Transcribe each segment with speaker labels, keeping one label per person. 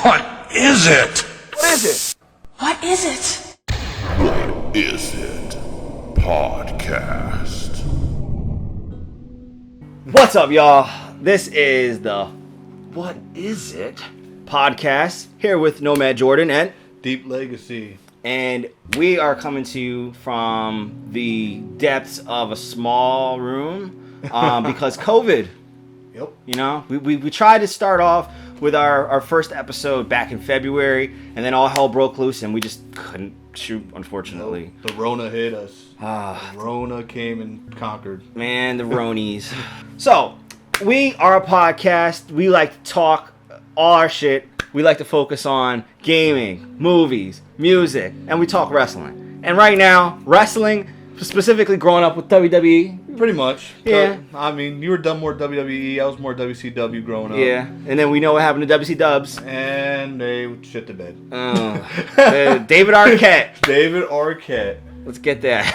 Speaker 1: What is it?
Speaker 2: What is it?
Speaker 3: What is it?
Speaker 1: What is it? Podcast.
Speaker 4: What's up, y'all? This is the What Is It podcast here with Nomad Jordan and
Speaker 2: Deep Legacy.
Speaker 4: And we are coming to you from the depths of a small room because COVID.
Speaker 2: Yep.
Speaker 4: You know, we tried to start off with our first episode back in February, and then all hell broke loose, and we just couldn't shoot, unfortunately.
Speaker 2: The Rona hit us. The Rona came and conquered.
Speaker 4: Man, the Ronies. So, we are a podcast. We like to talk all our shit. We like to focus on gaming, movies, music, and we talk wrestling. And right now, wrestling, specifically growing up with WWE.
Speaker 2: Pretty much.
Speaker 4: Yeah.
Speaker 2: I mean, you were done more WWE. I was more WCW growing up.
Speaker 4: Yeah. And then we know what happened to WC Dubs.
Speaker 2: And they shit the bed.
Speaker 4: David Arquette.
Speaker 2: David Arquette.
Speaker 4: Let's get that.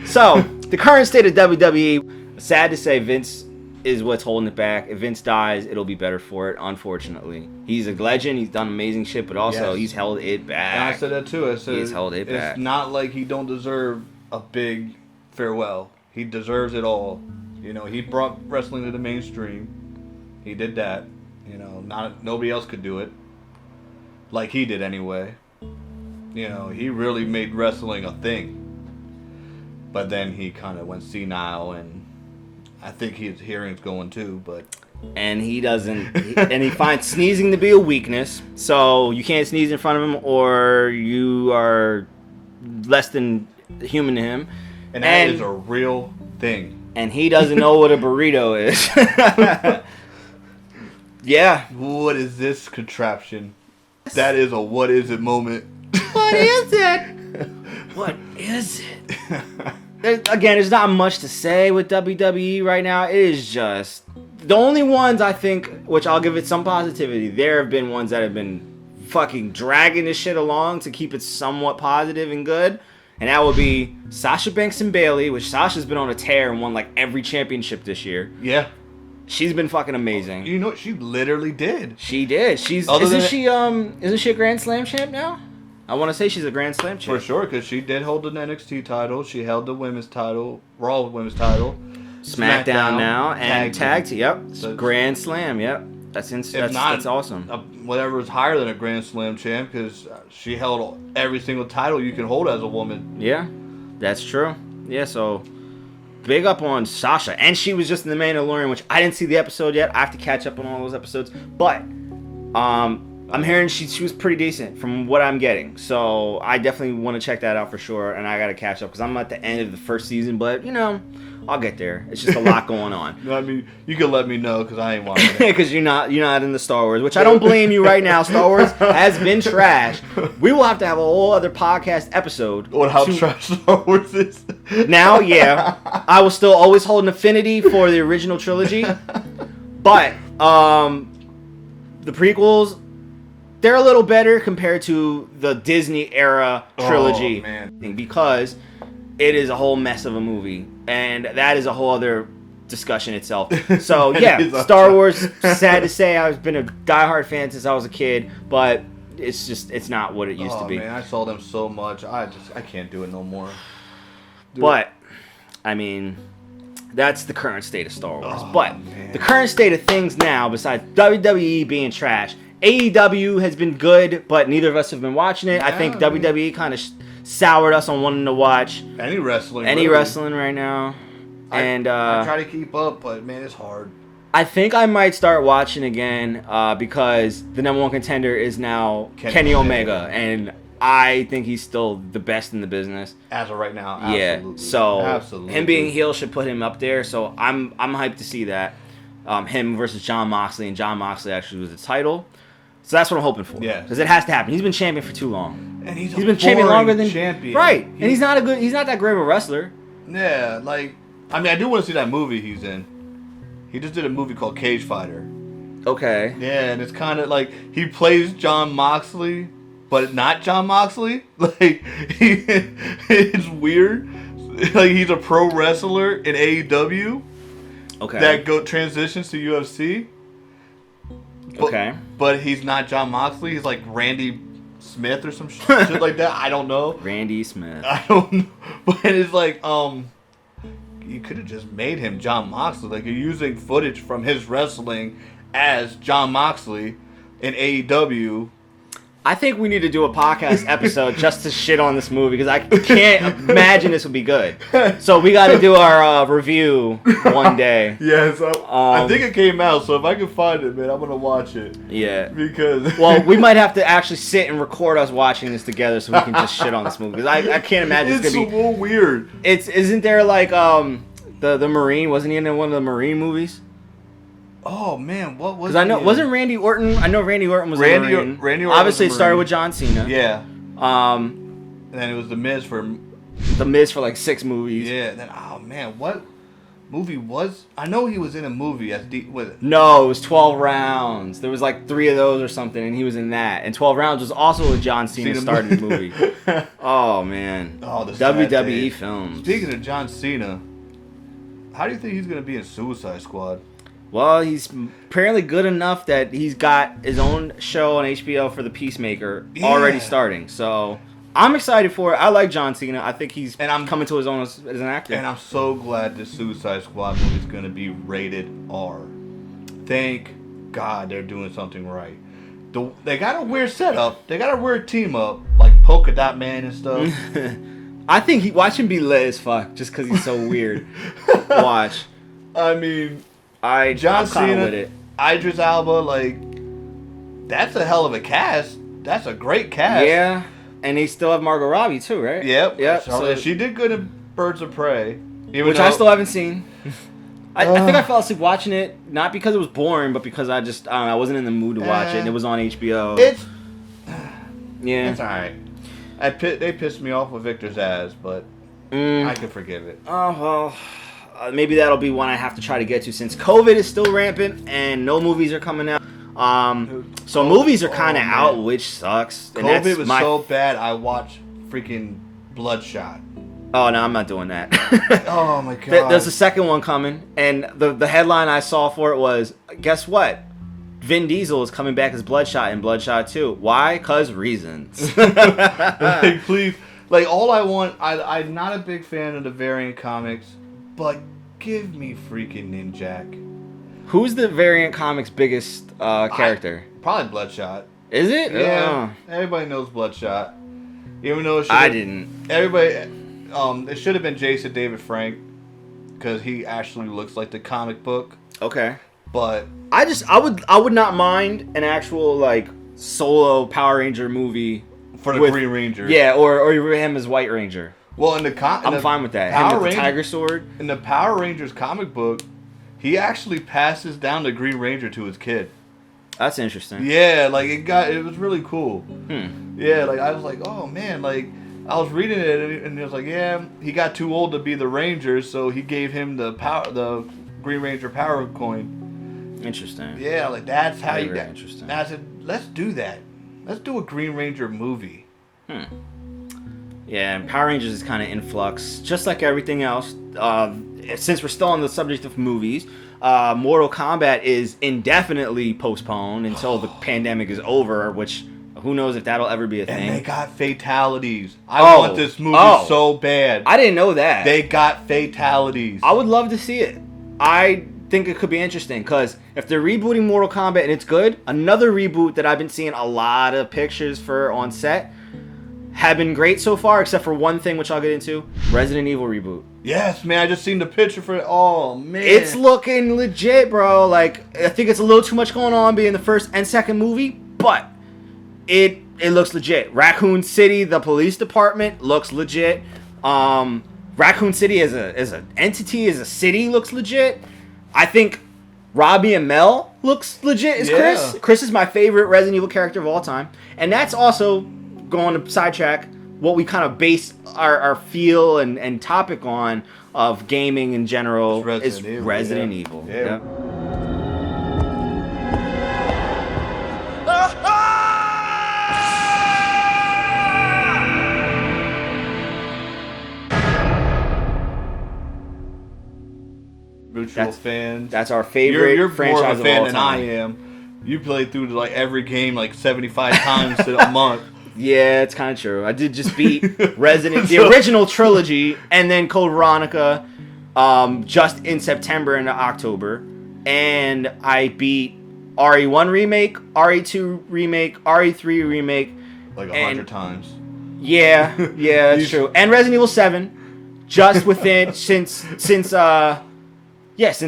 Speaker 4: So, the current state of WWE, sad to say, Vince is what's holding it back. If Vince dies, it'll be better for it, unfortunately. He's a legend. He's done amazing shit, but also he's held it back.
Speaker 2: And I said that too. I said
Speaker 4: he's held it back.
Speaker 2: It's not like he don't deserve a big farewell. He deserves it all. You know, he brought wrestling to the mainstream. He did that. You know, nobody else could do it. Like he did anyway. You know, he really made wrestling a thing. But then he kind of went senile, and I think his hearing's going too, but...
Speaker 4: And he doesn't... and he finds sneezing to be a weakness, so you can't sneeze in front of him, or you are less than human to him.
Speaker 2: And that is a real thing.
Speaker 4: And he doesn't know what a burrito is. Yeah.
Speaker 2: What is this contraption? That is a what is it moment.
Speaker 4: What is it? What is it? Again, there's not much to say with WWE right now. It is just... The only ones I think, which I'll give it some positivity, there have been ones that have been fucking dragging this shit along to keep it somewhat positive and good. And that would be Sasha Banks and Bayley, which Sasha's been on a tear and won like every championship this year.
Speaker 2: Yeah.
Speaker 4: She's been fucking amazing.
Speaker 2: You know what? She literally did.
Speaker 4: She did. Isn't she a Grand Slam champ now? I want to say she's a Grand Slam champ.
Speaker 2: For sure, because she did hold the NXT title. She held the women's title, Raw women's title.
Speaker 4: SmackDown now and tag team. Yep.
Speaker 2: So
Speaker 4: Grand Slam. Yep. That's awesome.
Speaker 2: Whatever is higher than a Grand Slam champ, because she held every single title you can hold as a woman.
Speaker 4: Yeah, that's true. Yeah, so big up on Sasha. And she was just in the Mandalorian, which I didn't see the episode yet. I have to catch up on all those episodes. But I'm hearing she was pretty decent from what I'm getting. So I definitely want to check that out for sure. And I got to catch up because I'm at the end of the first season. But, you know, I'll get there. It's just a lot going on.
Speaker 2: I mean, you can let me know because I ain't watching it.
Speaker 4: Because you're not in the Star Wars, which I don't blame you right now. Star Wars has been trash. We will have to have a whole other podcast episode
Speaker 2: on how trash Star Wars is.
Speaker 4: Now, yeah, I will still always hold an affinity for the original trilogy, but the prequels, they're a little better compared to the Disney era trilogy.
Speaker 2: Oh, man.
Speaker 4: Because it is a whole mess of a movie, and that is a whole other discussion itself. So yeah, Star Wars, sad to say, I've been a diehard fan since I was a kid, but it's not what it used to be.
Speaker 2: Man, I saw them so much, I can't do it no more.
Speaker 4: But I mean, that's the current state of Star Wars. But the current state of things now, besides WWE being trash, AEW has been good, but neither of us have been watching it. I think WWE kind of soured us on wanting to watch
Speaker 2: any wrestling
Speaker 4: right now. And
Speaker 2: I try to keep up, but man, it's hard.
Speaker 4: I think I might start watching again because the number one contender is now Kenny Omega, and I think he's still the best in the business
Speaker 2: as of right now. Absolutely.
Speaker 4: Yeah, so him being heel should put him up there. So I'm hyped to see that him versus Jon Moxley, and Jon Moxley actually was the title. So that's what I'm hoping for. Yeah, because it has to happen. He's been champion for too long,
Speaker 2: and he's
Speaker 4: been champion longer than
Speaker 2: champion.
Speaker 4: Right, and he's not that great of a wrestler.
Speaker 2: Yeah, like I mean, I do want to see that movie he's in. He just did a movie called Cage Fighter.
Speaker 4: Okay.
Speaker 2: Yeah, and it's kind of like he plays Jon Moxley, but not Jon Moxley. Like it's weird. Like he's a pro wrestler in AEW.
Speaker 4: Okay.
Speaker 2: That transitions to UFC.
Speaker 4: Okay.
Speaker 2: But he's not John Moxley. He's like Randy Smith or some shit like that. I don't know.
Speaker 4: Randy Smith.
Speaker 2: I don't know. But it's like, you could have just made him John Moxley. Like, you're using footage from his wrestling as John Moxley in AEW.
Speaker 4: I think we need to do a podcast episode just to shit on this movie because I can't imagine this would be good. So we got to do our review one day.
Speaker 2: Yes, I think it came out, so if I can find it, man, I'm going to watch it.
Speaker 4: Yeah.
Speaker 2: Because...
Speaker 4: Well, we might have to actually sit and record us watching this together so we can just shit on this movie. Because I can't imagine it's going to be...
Speaker 2: It's so weird.
Speaker 4: Isn't there like the Marine? Wasn't he in one of the Marine movies?
Speaker 2: Oh man, what was?
Speaker 4: Because I know wasn't Randy Orton. I know Randy Orton was a Marine.
Speaker 2: Randy Orton
Speaker 4: obviously
Speaker 2: was a
Speaker 4: it started
Speaker 2: Marine.
Speaker 4: with John Cena.
Speaker 2: Yeah.
Speaker 4: And
Speaker 2: then it was The Miz for
Speaker 4: like 6 movies.
Speaker 2: Yeah. Then oh man, what movie was? I know he was in a movie as with it.
Speaker 4: No, it was 12 Rounds. There was like 3 of those or something, and he was in that. And 12 Rounds was also a John Cena started movie. Oh man.
Speaker 2: Oh, the
Speaker 4: WWE films.
Speaker 2: Speaking of John Cena, how do you think he's gonna be in Suicide Squad?
Speaker 4: Well, he's apparently good enough that he's got his own show on HBO for the Peacemaker already starting. So I'm excited for it. I like John Cena. I think he's coming to his own as an actor.
Speaker 2: And I'm so glad the Suicide Squad movie is going to be rated R. Thank God they're doing something right. They got a weird setup. They got a weird team up, like Polka Dot Man and stuff.
Speaker 4: I think watch him be lit as fuck just because he's so weird. Watch.
Speaker 2: I mean...
Speaker 4: John Cena with it.
Speaker 2: Idris Elba, like, that's a hell of a cast. That's a great cast.
Speaker 4: Yeah, and they still have Margot Robbie too, right?
Speaker 2: Yep. So she did good in Birds of Prey,
Speaker 4: which I still haven't seen. I think I fell asleep watching it, not because it was boring, but because I wasn't in the mood to watch it, and it was on HBO.
Speaker 2: It's
Speaker 4: It's
Speaker 2: alright. They pissed me off with Victor Zsasz, but I can forgive it.
Speaker 4: Oh well. Maybe that'll be one I have to try to get to since COVID is still rampant and no movies are coming out. So movies are kind of out, which sucks. And
Speaker 2: COVID was so bad, I watched freaking Bloodshot.
Speaker 4: Oh, no, I'm not doing that.
Speaker 2: Oh, my God.
Speaker 4: There's a second one coming, and the headline I saw for it was, guess what? Vin Diesel is coming back as Bloodshot in Bloodshot 2. Why? 'Cause reasons.
Speaker 2: Like, please. Like, all I want... I'm not a big fan of the variant comics. But give me freaking Ninjak.
Speaker 4: Who's the variant comics' biggest character?
Speaker 2: Probably Bloodshot.
Speaker 4: Is it?
Speaker 2: Yeah. Everybody knows Bloodshot. Even though
Speaker 4: I didn't.
Speaker 2: Everybody... it should have been Jason David Frank. Because he actually looks like the comic book.
Speaker 4: Okay.
Speaker 2: But...
Speaker 4: I would not mind an actual, like, solo Power Ranger movie.
Speaker 2: For the Green Ranger.
Speaker 4: Yeah, or him as White Ranger.
Speaker 2: Well,
Speaker 4: I'm fine with that. Him with the Tiger Sword.
Speaker 2: In the Power Rangers comic book, he actually passes down the Green Ranger to his kid.
Speaker 4: That's interesting.
Speaker 2: Yeah, like it was really cool. Yeah, like I was like, oh man, like I was reading it and it was like, yeah, he got too old to be the Ranger, so he gave him the Green Ranger power coin.
Speaker 4: Interesting.
Speaker 2: Yeah, like that's how you
Speaker 4: got. Interesting.
Speaker 2: And I said, let's do that. Let's do a Green Ranger movie.
Speaker 4: Yeah, and Power Rangers is kind of in flux, just like everything else. Since we're still on the subject of movies, Mortal Kombat is indefinitely postponed until the pandemic is over, which who knows if that'll ever be a thing.
Speaker 2: And they got fatalities. I want this movie so bad.
Speaker 4: I didn't know that.
Speaker 2: They got fatalities.
Speaker 4: I would love to see it. I think it could be interesting, because if they're rebooting Mortal Kombat and it's good, another reboot that I've been seeing a lot of pictures for on set have been great so far, except for one thing which I'll get into. Resident Evil reboot.
Speaker 2: Yes, man, I just seen the picture for it. Oh, man.
Speaker 4: It's looking legit, bro. Like, I think it's a little too much going on being the first and second movie, but it looks legit. Raccoon City, the police department, looks legit. Raccoon City as an entity, as a city, looks legit. I think Robbie and Mel looks legit as Chris. Chris is my favorite Resident Evil character of all time. And that's also, going to sidetrack, what we kind of base our feel and topic on of gaming in general is Resident Evil.
Speaker 2: Yeah. Mutual fans.
Speaker 4: That's our favorite
Speaker 2: you're
Speaker 4: franchise
Speaker 2: more of a fan
Speaker 4: of all
Speaker 2: than
Speaker 4: time.
Speaker 2: I am. You played through like every game like 75 times in a month.
Speaker 4: Yeah, it's kind of true. I did just beat the original trilogy, and then Code Veronica, just in September and October, and I beat RE1 remake, RE2 remake, RE3 remake,
Speaker 2: like 100 times.
Speaker 4: Yeah, that's true. And Resident Evil 7, just within since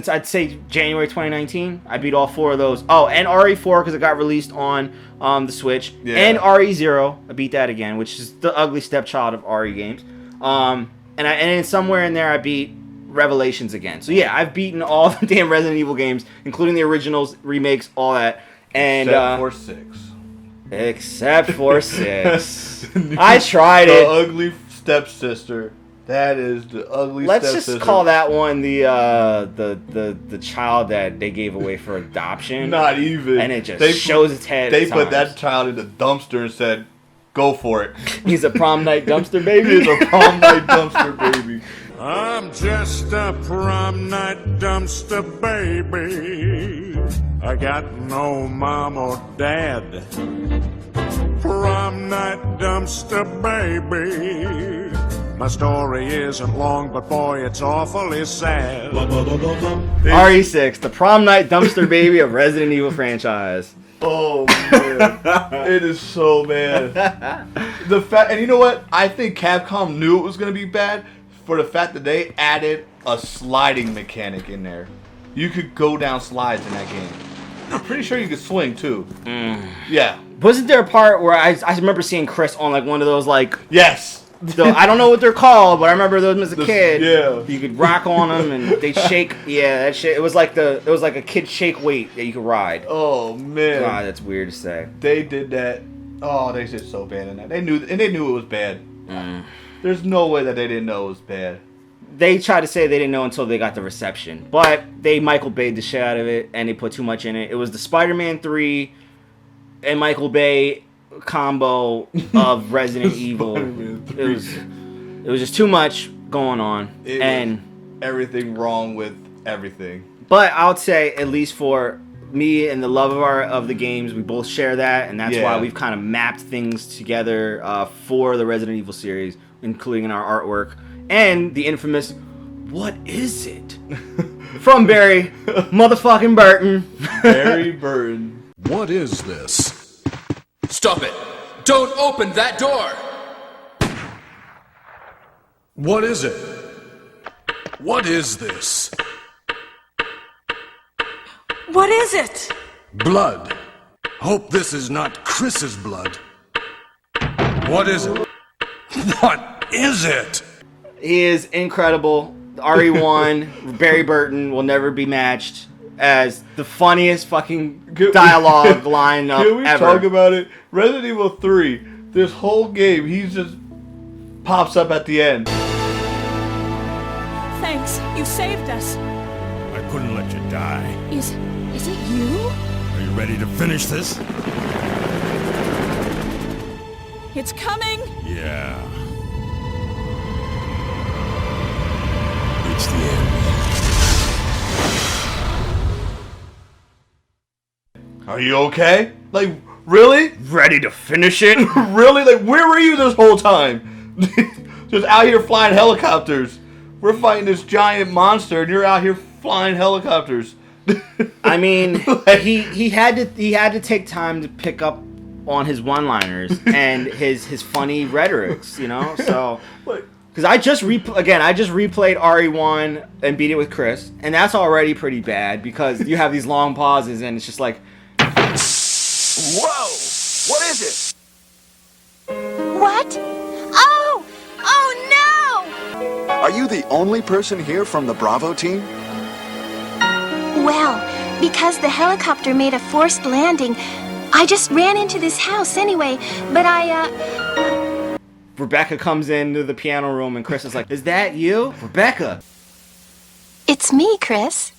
Speaker 4: I'd say January 2019, I beat all 4 of those. Oh, and RE4 because it got released on the Switch. Yeah. And RE0, I beat that again, which is the ugly stepchild of RE games. And then somewhere in there I beat Revelations again. So yeah, I've beaten all the damn Resident Evil games, including the originals, remakes, all that. And except for 6. I tried it.
Speaker 2: The ugly stepsister. That is the ugly
Speaker 4: Let's
Speaker 2: stepsister.
Speaker 4: just call that one the child that they gave away for adoption.
Speaker 2: Not even.
Speaker 4: And it just shows its head.
Speaker 2: They put that child in the dumpster and said, "Go for it."
Speaker 4: He's a prom night dumpster baby.
Speaker 2: He's a prom night dumpster baby.
Speaker 1: I'm just a prom night dumpster baby. I got no mom or dad. Prom night dumpster baby. My story isn't long, but boy, it's awfully sad.
Speaker 4: RE6, the prom night dumpster baby of Resident Evil franchise.
Speaker 2: Oh man, it is so bad. And you know what? I think Capcom knew it was gonna be bad for the fact that they added a sliding mechanic in there. You could go down slides in that game. I'm pretty sure you could swing too. Yeah.
Speaker 4: Wasn't there a part where I remember seeing Chris on like one of those like
Speaker 2: yes.
Speaker 4: So I don't know what they're called, but I remember those as a kid.
Speaker 2: Yeah.
Speaker 4: You could rock on them and they shake. Yeah, that shit. It was like a kid shake weight that you could ride.
Speaker 2: Oh man.
Speaker 4: God, that's weird to say.
Speaker 2: They did that. Oh, they did so bad in that. They knew it was bad. There's no way that they didn't know it was bad.
Speaker 4: They tried to say they didn't know until they got the reception, but they Michael Bay'd the shit out of it and they put too much in it. It was the Spider-Man 3 and Michael Bay combo of Resident Evil. It was just too much going on, and
Speaker 2: everything wrong with everything.
Speaker 4: But I would say, at least for me and the love of the games, we both share that, and that's why we've kind of mapped things together for the Resident Evil series, including in our artwork and the infamous "What is it?" from Barry motherfucking Burton.
Speaker 2: Barry Burton.
Speaker 1: What is this?
Speaker 5: Stop it! Don't open that door!
Speaker 1: What is it? What is this?
Speaker 3: What is it?
Speaker 1: Blood. Hope this is not Chris's blood. What is it? What is it?
Speaker 4: He is incredible. RE1, Barry Burton will never be matched as the funniest fucking dialogue line ever.
Speaker 2: Can we talk about it? Resident Evil 3, this whole game, he just pops up at the end.
Speaker 3: Thanks, you saved us.
Speaker 1: I couldn't let you die.
Speaker 3: Is it you?
Speaker 1: Are you ready to finish this?
Speaker 3: It's coming.
Speaker 1: Yeah. It's the end.
Speaker 2: Are you okay? Like, really?
Speaker 4: Ready to finish it?
Speaker 2: Really? Like, where were you this whole time? Just out here flying helicopters. We're fighting this giant monster, and you're out here flying helicopters.
Speaker 4: I mean, he had to take time to pick up on his one-liners and his funny rhetorics, you know. So, because I just replayed RE1 and beat it with Chris, and that's already pretty bad because you have these long pauses, and it's just like,
Speaker 5: Whoa! What is it?
Speaker 6: What? Oh no!
Speaker 7: Are you the only person here from the Bravo team?
Speaker 6: Well, because the helicopter made a forced landing, I just ran into this house anyway, but
Speaker 4: Rebecca comes into the piano room and Chris is like, "Is that you? Rebecca?"
Speaker 6: It's me, Chris.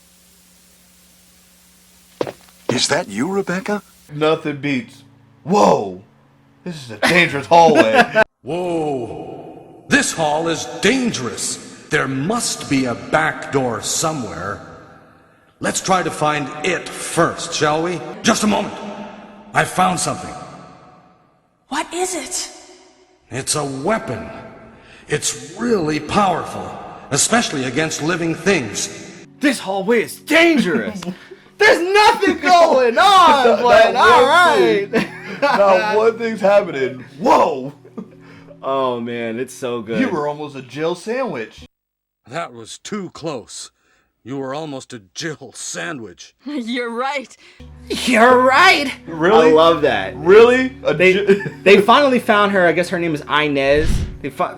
Speaker 7: Is that you, Rebecca?
Speaker 2: Nothing beats. Whoa! This is a dangerous hallway.
Speaker 5: Whoa! This hall is dangerous. There must be a back door somewhere. Let's try to find it first, shall we? Just a moment. I found something.
Speaker 3: What is it?
Speaker 5: It's a weapon. It's really powerful, especially against living things.
Speaker 4: This hallway is dangerous. There's nothing going on, but all right.
Speaker 2: Now one thing's happening. Whoa!
Speaker 4: Oh man, it's so good.
Speaker 2: You were almost a Jill sandwich.
Speaker 5: That was too close. You were almost a Jill sandwich.
Speaker 3: You're right.
Speaker 4: You're right.
Speaker 2: Really?
Speaker 4: I love that.
Speaker 2: Really?
Speaker 4: They finally found her. I guess her name is Inez.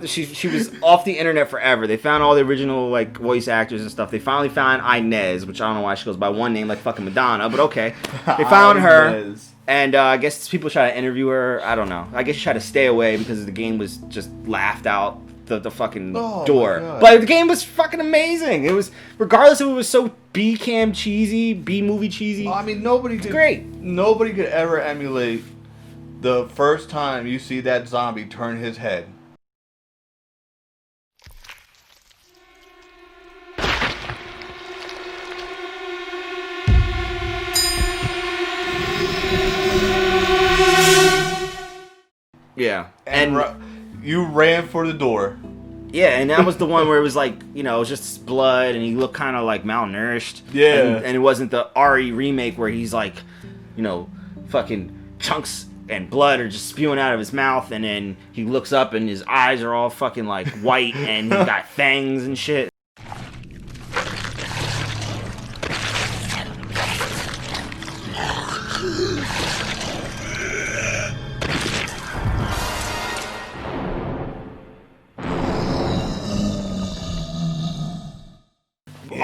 Speaker 4: She was off the internet forever. They found all the original like voice actors and stuff. They finally found Inez, which I don't know why she goes by one name like fucking Madonna, but okay. They found her, and I guess people try to interview her. I don't know. I guess she tried to stay away because the game was just laughed out the fucking door. But the game was fucking amazing. It was, regardless if it was so B-cam cheesy, B-movie cheesy.
Speaker 2: I mean, nobody could ever emulate the first time you see that zombie turn his head.
Speaker 4: Yeah.
Speaker 2: And you ran for the door.
Speaker 4: Yeah, and that was the one where it was like, you know, it was just blood and he looked kind of like malnourished.
Speaker 2: Yeah.
Speaker 4: And it wasn't the RE remake where he's like, you know, fucking chunks and blood are just spewing out of his mouth, and then he looks up and his eyes are all fucking like white and he's got fangs and shit.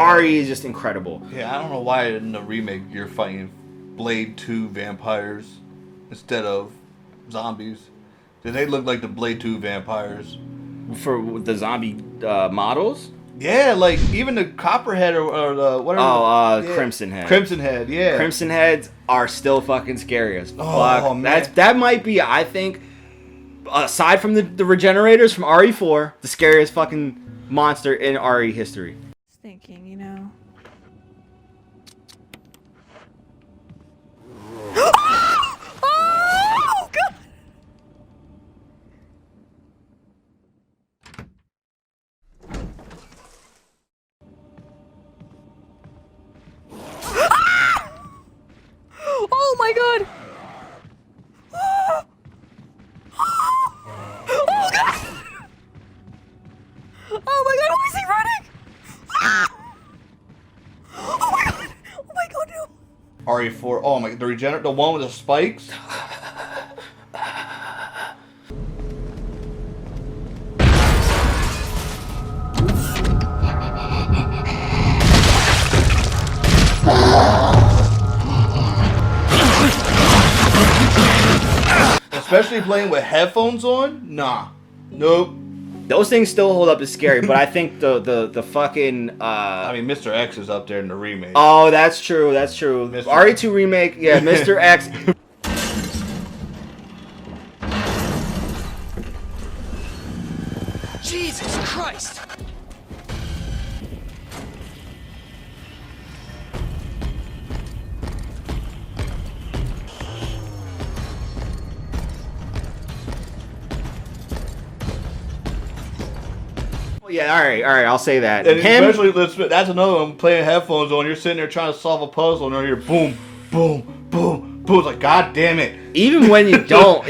Speaker 4: RE is just incredible.
Speaker 2: Yeah, I don't know why in the remake you're fighting Blade 2 vampires instead of zombies. They look like the Blade 2 vampires.
Speaker 4: For the zombie models?
Speaker 2: Yeah, like even the Copperhead or the whatever.
Speaker 4: Crimson Head.
Speaker 2: Crimson Head, yeah.
Speaker 4: Crimson Heads are still fucking scary as fuck.
Speaker 2: Oh, man.
Speaker 4: That might be, I think, aside from the Regenerators from RE4, the scariest fucking monster in RE history.
Speaker 3: Thinking, you know. Oh, God! Oh my God! Oh God! Oh my God! Why is he running? Oh my God! Oh my God! No!
Speaker 2: RE4. Oh my, the one with the spikes. Especially playing with headphones on? Nah. Nope.
Speaker 4: Those things still hold up as scary, but I think the fucking
Speaker 2: I mean, Mr. X is up there in the remake.
Speaker 4: Oh, that's true. That's true.
Speaker 2: Mr.
Speaker 4: RE2 remake, yeah, Mr. X.
Speaker 5: Jesus Christ!
Speaker 4: Yeah, all right, I'll say that.
Speaker 2: And especially, that's another one, playing headphones on, you're sitting there trying to solve a puzzle, and you're boom, boom, boom, boom. It's like, God damn it.
Speaker 4: Even when you don't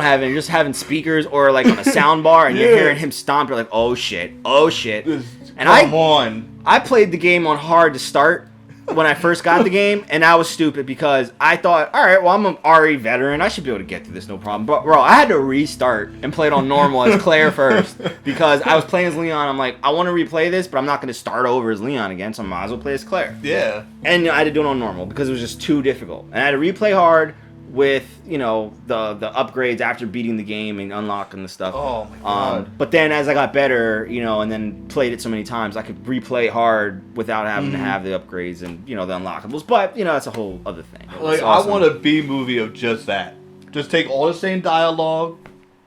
Speaker 4: have it, you're just having speakers or like on a sound bar, and you're hearing him stomp, you're like, oh shit. And
Speaker 2: Come on.
Speaker 4: I played the game on hard to start when I first got the game, and I was stupid because I thought, all right, well, I'm an RE veteran, I should be able to get through this, no problem. But bro, I had to restart and play it on normal as Claire first because I was playing as Leon. I'm like, I want to replay this, but I'm not going to start over as Leon again, so I might as well play as Claire.
Speaker 2: Yeah.
Speaker 4: And I had to do it on normal because it was just too difficult, and I had to replay hard with, you know, the upgrades after beating the game and unlocking the stuff.
Speaker 2: Oh my God.
Speaker 4: But then as I got better, you know, and then played it so many times, I could replay hard without having to have the upgrades and, you know, the unlockables. But, you know, that's a whole other thing.
Speaker 2: Like, awesome. I want a B movie of just that. Just take all the same dialogue.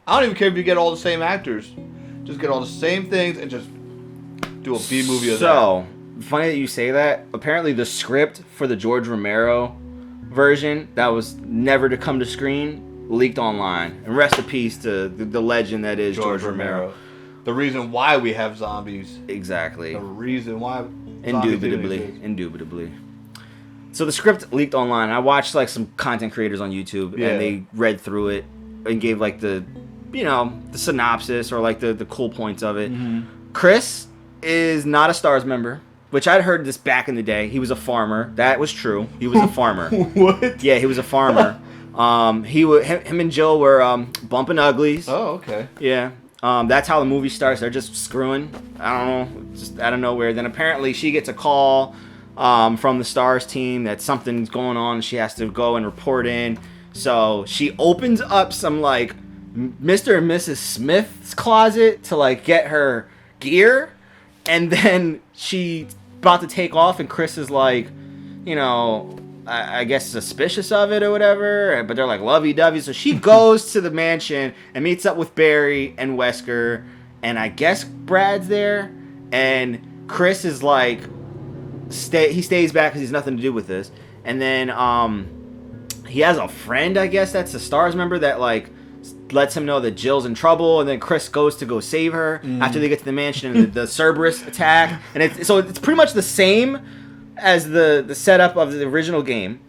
Speaker 2: I don't even care if you get all the same actors. Just get all the same things and just do a B movie of that.
Speaker 4: So, funny that you say that. Apparently, the script for the George Romero version that was never to come to screen leaked online. And rest in peace to the legend that is George Romero.
Speaker 2: The reason why we have zombies.
Speaker 4: Exactly.
Speaker 2: The reason why.
Speaker 4: Indubitably. So the script leaked online. I watched like some content creators on YouTube, and they read through it and gave like the synopsis or like the cool points of it. Chris is not a Stars member, which I'd heard this back in the day. He was a farmer. That was true. He was a farmer.
Speaker 2: What?
Speaker 4: Yeah, he was a farmer. Him and Jill were bumping uglies.
Speaker 2: Oh, okay.
Speaker 4: Yeah. That's how the movie starts. They're just screwing. I don't know, just out of nowhere. Then apparently she gets a call from the Stars team that something's going on. She has to go and report in. So she opens up some like Mr. and Mrs. Smith's closet to like get her gear, and then she's about to take off, and Chris is like, I guess suspicious of it or whatever, but they're like lovey-dovey. So she goes to the mansion and meets up with Barry and Wesker, and I guess Brad's there, and Chris is like, he stays back because he's nothing to do with this, and then he has a friend, I guess that's a Stars member, that like lets him know that Jill's in trouble, and then Chris goes to go save her after they get to the mansion and the Cerberus attack, and it's pretty much the same as the setup of the original game,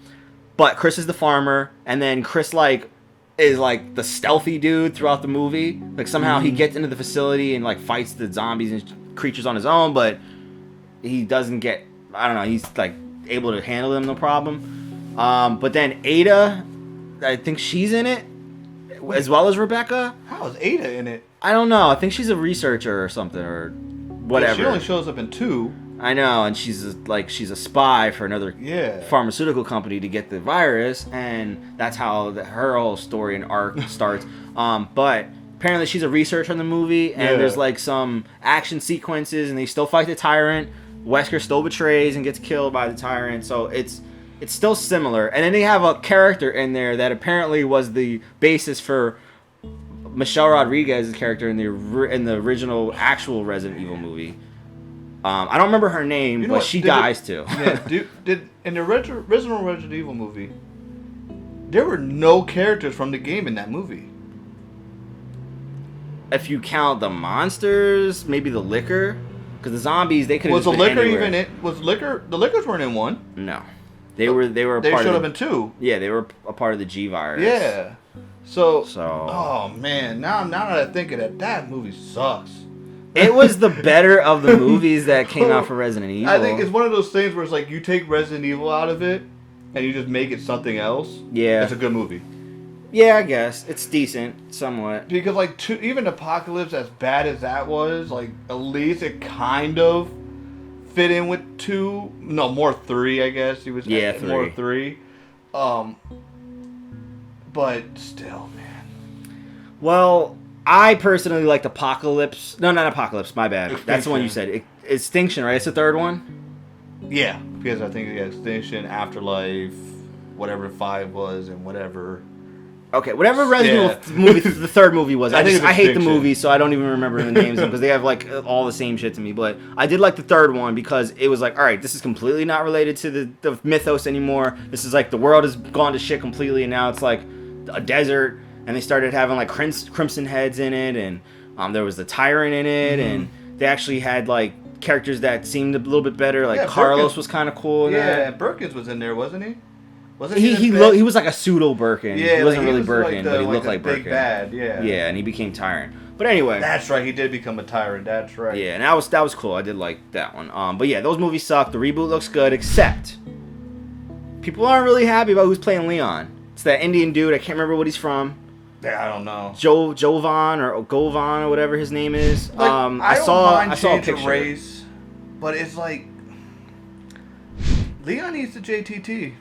Speaker 4: but Chris is the farmer, and then Chris like is like the stealthy dude throughout the movie. Like somehow he gets into the facility and like fights the zombies and creatures on his own, but he doesn't get, I don't know, he's like able to handle them no problem. But then Ada, I think she's in it as well as Rebecca.
Speaker 2: How is Ada in it?
Speaker 4: I don't know. I think she's a researcher or something or whatever.
Speaker 2: She only shows up in 2.
Speaker 4: I know, and she's a spy for another pharmaceutical company to get the virus, and that's how her whole story and arc starts. But apparently she's a researcher in the movie, and there's like some action sequences, and they still fight the tyrant. Wesker still betrays and gets killed by the tyrant, so it's still similar. And then they have a character in there that apparently was the basis for Michelle Rodriguez's character in the original actual Resident Evil movie. I don't remember her name, but she dies too.
Speaker 2: Yeah, did in the original Resident Evil movie, there were no characters from the game in that movie.
Speaker 4: If you count the monsters, maybe the liquor, because the zombies they could.
Speaker 2: Was the liquor even in? Was liquor? The liquors weren't in 1.
Speaker 4: No, they were. They
Speaker 2: showed up in 2.
Speaker 4: Yeah, they were a part of the G virus.
Speaker 2: Yeah. So. Oh man, now that I think of it, that movie sucks.
Speaker 4: It was the better of the movies that came out for Resident Evil.
Speaker 2: I think it's one of those things where it's like you take Resident Evil out of it and you just make it something else.
Speaker 4: Yeah.
Speaker 2: It's a good movie.
Speaker 4: Yeah, I guess. It's decent, somewhat.
Speaker 2: Because like even Apocalypse, as bad as that was, like at least it kind of fit in with 2. No, more 3, I guess. He was
Speaker 4: 3.
Speaker 2: More 3. But still, man.
Speaker 4: Well, I personally liked Apocalypse. No, not Apocalypse. My bad. That's the one you said. Extinction, right? It's the third one?
Speaker 2: Yeah. Because I think Extinction, Afterlife, whatever 5 was, and whatever.
Speaker 4: Okay, whatever Resident Evil movie the third movie was. I hate the movie, so I don't even remember the names because they have like all the same shit to me. But I did like the third one because it was like, all right, this is completely not related to the mythos anymore. This is like the world has gone to shit completely, and now it's like a desert. And they started having like crimson heads in it, and there was the tyrant in it, and they actually had like characters that seemed a little bit better. Like Carlos was kind of cool.
Speaker 2: Yeah, Birkins was in there, wasn't he?
Speaker 4: Wasn't he was like a pseudo Birkin.
Speaker 2: Yeah,
Speaker 4: he wasn't really
Speaker 2: was
Speaker 4: Birkin, but he looked like
Speaker 2: big
Speaker 4: Birkin.
Speaker 2: Bad, yeah.
Speaker 4: Yeah, and he became tyrant. But anyway,
Speaker 2: that's right. He did become a tyrant. That's right.
Speaker 4: Yeah, and that was cool. I did like that one. But yeah, those movies suck. The reboot looks good, except people aren't really happy about who's playing Leon. It's that Indian dude. I can't remember what he's from.
Speaker 2: Yeah, I don't know.
Speaker 4: Jovan or Govan or whatever his name is.
Speaker 2: Like, I saw a picture. Race, but it's like Leon needs the JTT,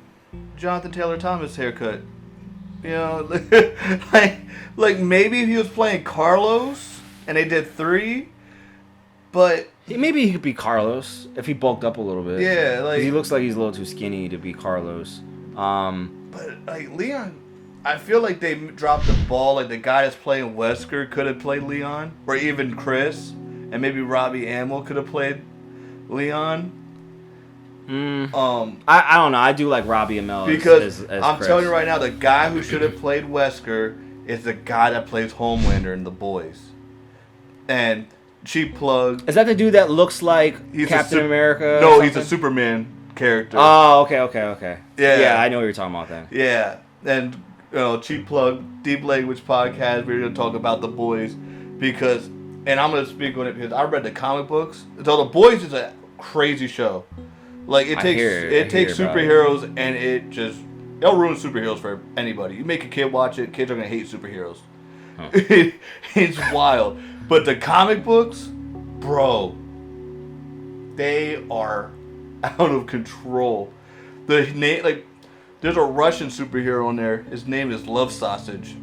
Speaker 2: Jonathan Taylor Thomas haircut. You know, like maybe if he was playing Carlos and they did 3, but
Speaker 4: maybe he could be Carlos if he bulked up a little bit.
Speaker 2: Yeah, like
Speaker 4: he looks like he's a little too skinny to be Carlos.
Speaker 2: But like Leon. I feel like they dropped the ball. Like the guy that's playing Wesker could have played Leon, or even Chris, and maybe Robbie Amell could have played Leon.
Speaker 4: I don't know. I do like Robbie Amell
Speaker 2: Because
Speaker 4: as
Speaker 2: I'm
Speaker 4: Chris.
Speaker 2: telling you right now, the guy who should have played Wesker is the guy that plays Homelander in The Boys. And cheap plug.
Speaker 4: Is that the dude that looks like
Speaker 2: He's
Speaker 4: Captain America?
Speaker 2: No,
Speaker 4: or
Speaker 2: he's a
Speaker 4: something?
Speaker 2: Superman character.
Speaker 4: Oh, okay.
Speaker 2: Yeah.
Speaker 4: I know what you're talking about then.
Speaker 2: Yeah, and cheap plug, Deep Language Podcast. We're gonna talk about The Boys because, and I'm gonna speak on it because I read the comic books. So The Boys is a crazy show. Like it takes superheroes and it'll ruin superheroes for anybody. You make a kid watch it, kids are gonna hate superheroes.
Speaker 4: Huh.
Speaker 2: It's wild, but the comic books, bro, they are out of control. The name, like, there's a Russian superhero in there. His name is Love Sausage.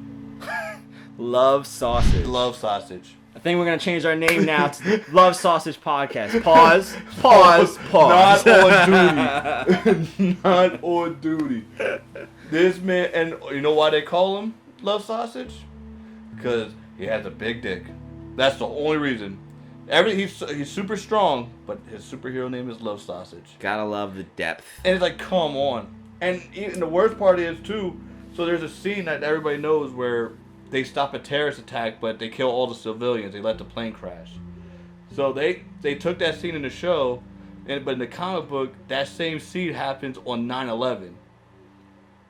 Speaker 4: Love Sausage.
Speaker 2: Love Sausage.
Speaker 4: I think we're gonna change our name now to Love Sausage Podcast. Pause.
Speaker 2: Not on duty. Not on duty. This man, and you know why they call him Love Sausage? Because he has a big dick. That's the only reason. He's super strong, but his superhero name is Love Sausage.
Speaker 4: Gotta love the depth.
Speaker 2: And it's like, come on. And even the worst part is too. So there's a scene that everybody knows where they stop a terrorist attack, but they kill all the civilians. They let the plane crash. So they took that scene in the show, but in the comic book, that same scene happens on 9/11.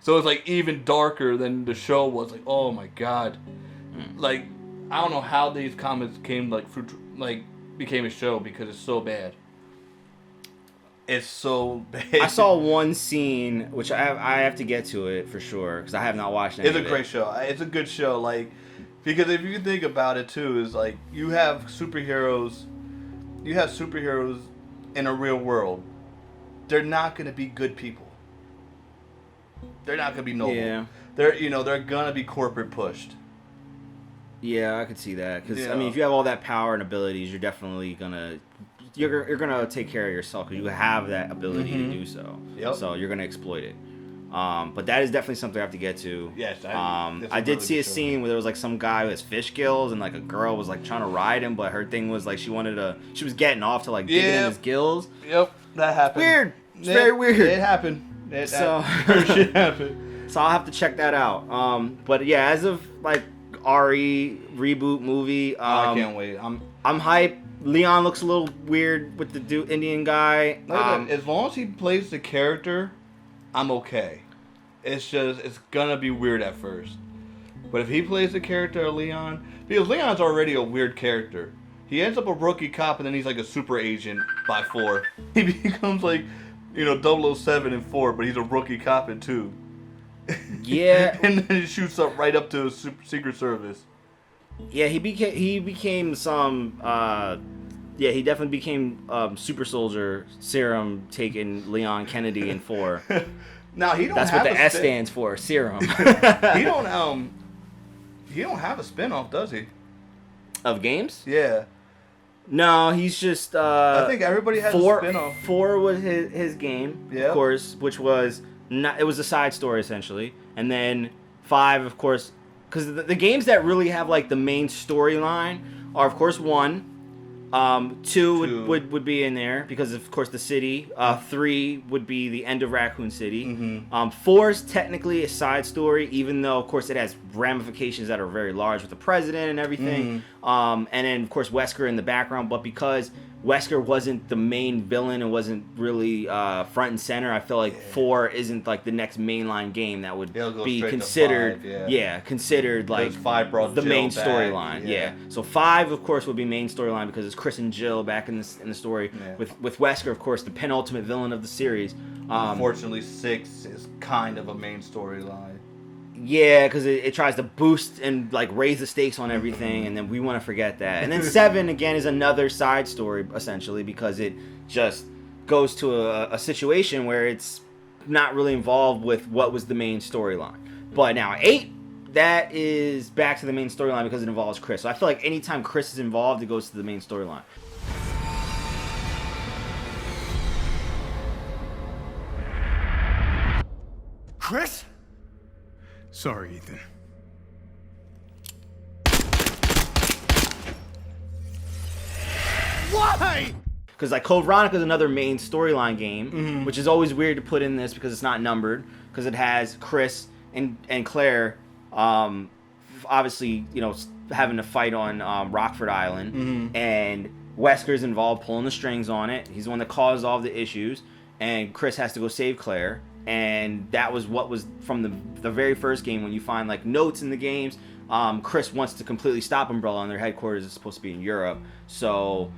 Speaker 2: So it's like even darker than the show was. Like, oh my god, like I don't know how these comics became a show because it's so bad. It's so bad.
Speaker 4: I saw one scene, which I have to get to it for sure because I have not watched it.
Speaker 2: It's a great show. It's a good show, like, because if you think about it too, is like you have superheroes in a real world. They're not gonna be good people. They're not gonna be noble.
Speaker 4: Yeah.
Speaker 2: They're gonna be corporate pushed.
Speaker 4: Yeah, I could see that because
Speaker 2: Yeah.
Speaker 4: I mean, if you have all that power and abilities, you're definitely gonna take care of yourself because you have that ability to do so.
Speaker 2: Yep.
Speaker 4: So you're gonna exploit it. But that is definitely something I have to get to.
Speaker 2: Yes,
Speaker 4: I did see a scene where there was like some guy with fish gills and like a girl was like trying to ride him, but her thing was like she was getting off to like digging in his gills.
Speaker 2: Yep, that happened.
Speaker 4: Weird. It's very weird.
Speaker 2: It happened. Shit happened.
Speaker 4: So I'll have to check that out. But yeah, as of like RE reboot movie,
Speaker 2: I can't wait.
Speaker 4: I'm hyped. Leon looks a little weird with the Indian guy.
Speaker 2: As long as he plays the character, I'm okay. It's gonna be weird at first. But if he plays the character of Leon, because Leon's already a weird character. He ends up a rookie cop and then he's like a super agent by 4. He becomes like, 007 in 4, but he's a rookie cop in 2.
Speaker 4: Yeah.
Speaker 2: And then he shoots up right up to Secret Service.
Speaker 4: Yeah, he became some. He definitely became super soldier serum taking Leon Kennedy in 4.
Speaker 2: Now he don't.
Speaker 4: That's
Speaker 2: have
Speaker 4: what the
Speaker 2: a
Speaker 4: S stands for, serum.
Speaker 2: He don't have a spinoff, does he?
Speaker 4: Of games?
Speaker 2: Yeah.
Speaker 4: No, he's just.
Speaker 2: I think everybody has a spinoff.
Speaker 4: 4 was his game,
Speaker 2: Yep.
Speaker 4: of course, which was not. It was a side story essentially, and then 5, of course, because the games that really have like the main storyline are, of course, 1. 2 would be in there because of course the city. 3 would be the end of Raccoon City.
Speaker 2: Mm-hmm.
Speaker 4: 4 is technically a side story, even though of course it has ramifications that are very large with the president and everything.
Speaker 2: Mm-hmm.
Speaker 4: And then of course Wesker in the background, but because Wesker wasn't the main villain and wasn't really front and center, I feel like 4 isn't like the next mainline game that would be considered.
Speaker 2: 5,
Speaker 4: considered like
Speaker 2: 5 brought
Speaker 4: the
Speaker 2: Jill
Speaker 4: main
Speaker 2: back,
Speaker 4: storyline. Yeah. So 5 of course would be main storyline because it's Chris and Jill back in the story.
Speaker 2: Yeah.
Speaker 4: With Wesker, of course, the penultimate villain of the series.
Speaker 2: Unfortunately, 6 is kind of a main storyline.
Speaker 4: Yeah, because it tries to boost and like raise the stakes on everything, and then we want to forget that. And then 7 again is another side story essentially because it just goes to a situation where it's not really involved with what was the main storyline. But now 8, that is back to the main storyline because it involves Chris. So I feel like anytime Chris is involved, it goes to the main storyline.
Speaker 8: Chris? Sorry, Ethan. Why?
Speaker 4: because like Code Veronica is another main storyline game, which is always weird to put in this because it's not numbered, because it has Chris and Claire, obviously, having to fight on Rockford Island, and Wesker's involved pulling the strings on it. He's the one that caused all the issues, and Chris has to go save Claire. And that was what was from the very first game, when you find like notes in the games. Chris wants to completely stop Umbrella, and their headquarters is supposed to be in Europe. So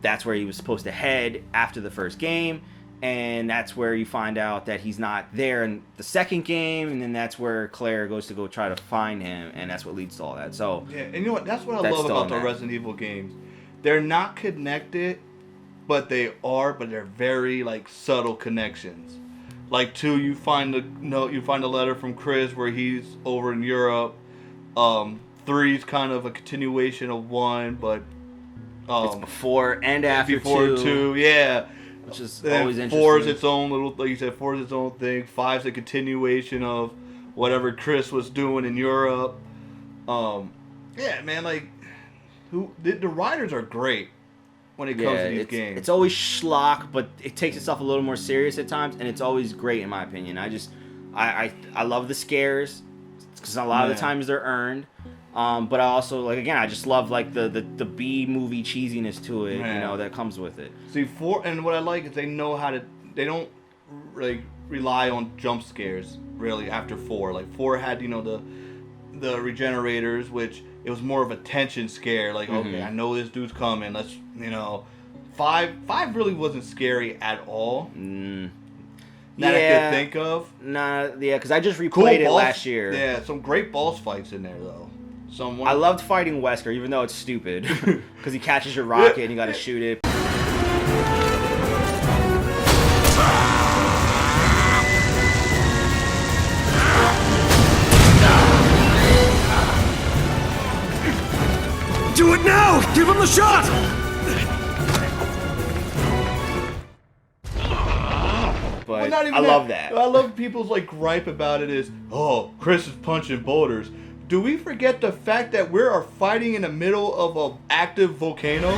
Speaker 4: that's where he was supposed to head after the first game. And that's where you find out that he's not there in the second game. And then that's where Claire goes to go try to find him. And that's what leads to all that. So
Speaker 2: yeah, and you know what? That's what I love about the Resident Evil games. They're not connected, but they are. But they're very like subtle connections. Like 2, you find a letter from Chris where he's over in Europe. 3's kind of a continuation of 1, but
Speaker 4: it's before and after
Speaker 2: before 2, yeah.
Speaker 4: Which is
Speaker 2: then
Speaker 4: always interesting.
Speaker 2: 4 is its own little, like you said, 4 is its own thing. 5's a continuation of whatever Chris was doing in Europe. Yeah, man, like the writers are great when it comes to these games.
Speaker 4: It's always schlock, but it takes itself a little more serious at times, and it's always great in my opinion. I love the scares, because a lot of the times they're earned. But I also, like, again, I just love like the B movie cheesiness to it, that comes with it.
Speaker 2: See, 4, and what I like is they don't like rely on jump scares really after 4. Like 4 had the regenerators, which it was more of a tension scare. Like, okay, I know this dude's coming. Let's 5 really wasn't scary at all. That I could think of.
Speaker 4: Because I just replayed it last year.
Speaker 2: Yeah, some great boss fights in there though.
Speaker 4: I loved fighting Wesker, even though it's stupid, because he catches your rocket and you gotta shoot it.
Speaker 5: Do it now! Give him the shot!
Speaker 4: But I love that.
Speaker 2: I love people's like gripe about it is, oh, Chris is punching boulders. Do we forget the fact that we are fighting in the middle of an active volcano?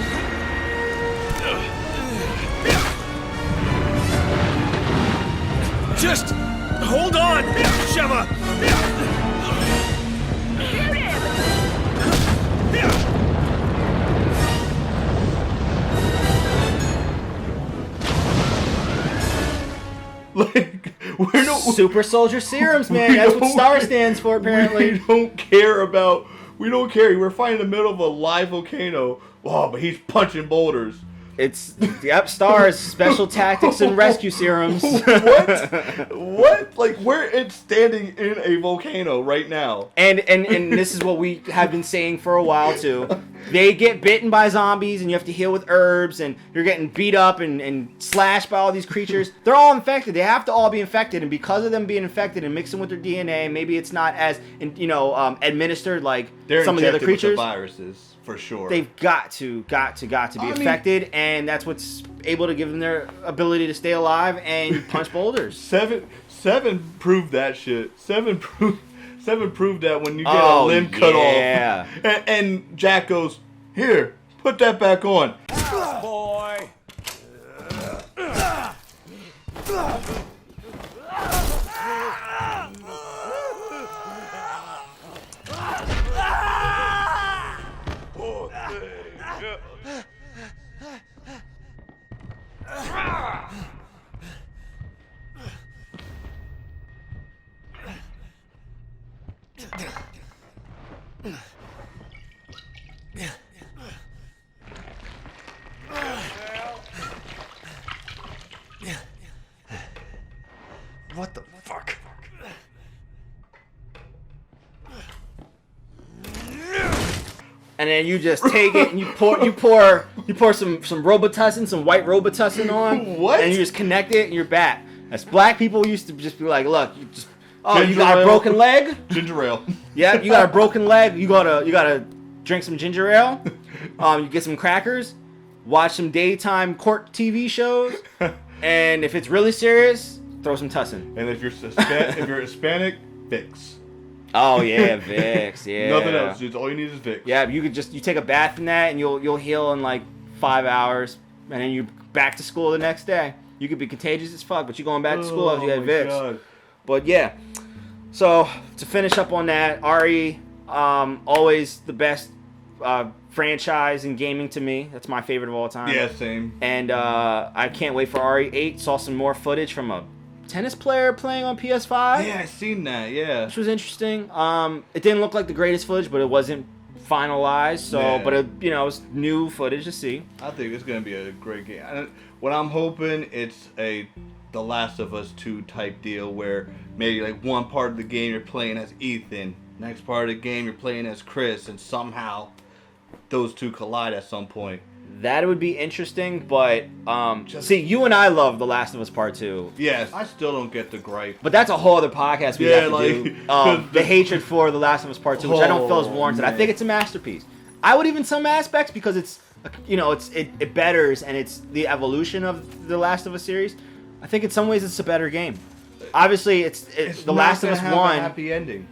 Speaker 5: Just hold on, Sheva!
Speaker 2: Like, we're no
Speaker 4: Super Soldier Serums, man. That's what STAR stands for, apparently.
Speaker 2: We don't care. We're fighting in the middle of a live volcano. Oh, but he's punching boulders.
Speaker 4: It's STAR's Special Tactics and Rescue Serums.
Speaker 2: What? Like, we're standing in a volcano right now.
Speaker 4: And this is what we have been saying for a while too. They get bitten by zombies, and you have to heal with herbs, and you're getting beat up and slashed by all these creatures. They're all infected. They have to all be infected, and because of them being infected and mixing with their DNA, maybe it's not as administered like some of the other creatures.
Speaker 2: With the viruses. For sure.
Speaker 4: They've got to be affected, and that's what's able to give them their ability to stay alive and punch boulders.
Speaker 2: 7 proved that shit. 7 proved that when you get a limb cut off. And Jack goes, here, put that back on.
Speaker 5: Boy!
Speaker 2: What the fuck?
Speaker 4: And then you just take it and you pour some Robitussin, some white Robitussin on.
Speaker 2: What?
Speaker 4: And you just connect it and you're back. As black people used to just be like, look, you got a broken leg?
Speaker 2: Ginger ale.
Speaker 4: Yeah, you got a broken leg. You gotta drink some ginger ale. You get some crackers, watch some daytime court TV shows, and if it's really serious, throw some tussin.
Speaker 2: And if you're Hispanic, Vicks.
Speaker 4: Oh yeah, Vicks. Yeah.
Speaker 2: Nothing else, dude. All you need is Vicks.
Speaker 4: Yeah, you take a bath in that, and you'll heal in like 5 hours, and then you back to school the next day. You could be contagious as fuck, but you're going back to school after you had Vicks.
Speaker 2: God.
Speaker 4: But yeah, so to finish up on that, RE, always the best franchise in gaming to me. That's my favorite of all time.
Speaker 2: Yeah, same.
Speaker 4: And I can't wait for RE8. Saw some more footage from a tennis player playing on PS5.
Speaker 2: Yeah, I seen that. Yeah.
Speaker 4: Which was interesting. It didn't look like the greatest footage, but it wasn't finalized. So,
Speaker 2: Yeah.
Speaker 4: but it, it was new footage to see.
Speaker 2: I think it's gonna be a great game. What I'm hoping, it's a The Last of Us 2 type deal where maybe like one part of the game you're playing as Ethan, next part of the game you're playing as Chris, and somehow those two collide at some point.
Speaker 4: That would be interesting, but see, you and I love The Last of Us Part 2.
Speaker 2: Yes, I still don't get the gripe.
Speaker 4: But that's a whole other podcast we have to do. The hatred for The Last of Us Part 2, which I don't feel is warranted.
Speaker 2: man.
Speaker 4: I think it's a masterpiece. I would even some aspects because it's it betters and it's the evolution of the Last of Us series. I think in some ways it's a better game. Obviously, it's The Last of Us
Speaker 2: have
Speaker 4: 1.
Speaker 2: A happy ending.